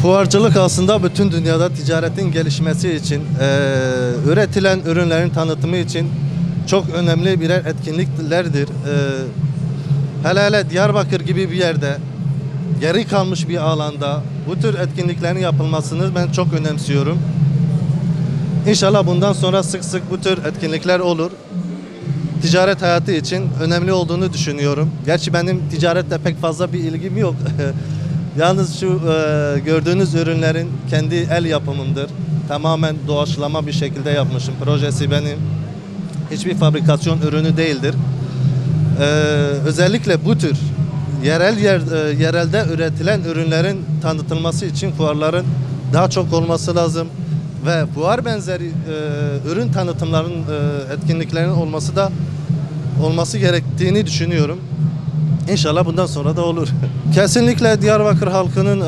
Fuarcılık aslında bütün dünyada ticaretin gelişmesi için, üretilen ürünlerin tanıtımı için çok önemli birer etkinliklerdir. Hele Diyarbakır gibi bir yerde, geri kalmış bir alanda bu tür etkinliklerin yapılmasını ben çok önemsiyorum. İnşallah bundan sonra sık sık bu tür etkinlikler olur. Ticaret hayatı için önemli olduğunu düşünüyorum. Gerçi benim ticaretle pek fazla bir ilgim yok. Yalnız şu gördüğünüz ürünlerin kendi el yapımımdır. Tamamen doğaçlama bir şekilde yapmışım. Projesi benim. Hiçbir fabrikasyon ürünü değildir. Özellikle bu tür yerelde üretilen ürünlerin tanıtılması için fuarların daha çok olması lazım. Ve fuar benzeri ürün tanıtımların, etkinliklerinin olması gerektiğini düşünüyorum. İnşallah bundan sonra da olur. Kesinlikle Diyarbakır halkının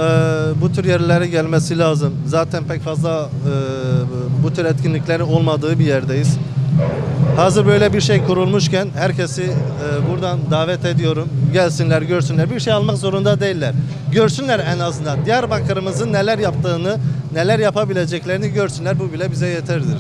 bu tür yerlere gelmesi lazım. Zaten pek fazla bu tür etkinliklerin olmadığı bir yerdeyiz. Hazır böyle bir şey kurulmuşken herkesi buradan davet ediyorum. Gelsinler, görsünler. Bir şey almak zorunda değiller. Görsünler en azından. Diyarbakır'ımızın neler yaptığını, neler yapabileceklerini görsünler. Bu bile bize yeterdir.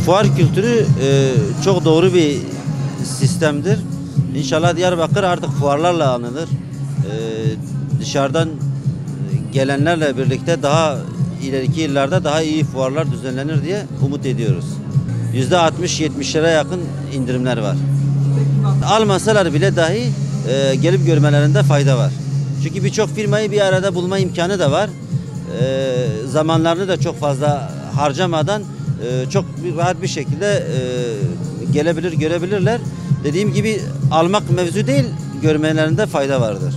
Fuar kültürü çok doğru bir sistemdir. İnşallah Diyarbakır artık fuarlarla anılır. Dışarıdan gelenlerle birlikte daha ileriki yıllarda daha iyi fuarlar düzenlenir diye umut ediyoruz. %60-70'lere yakın indirimler var. Almasalar bile dahi gelip görmelerinde fayda var. Çünkü birçok firmayı bir arada bulma imkanı da var. Zamanlarını da çok fazla harcamadan çok rahat bir şekilde gelebilir, görebilirler. Dediğim gibi almak mevzu değil, görmelerinde fayda vardır.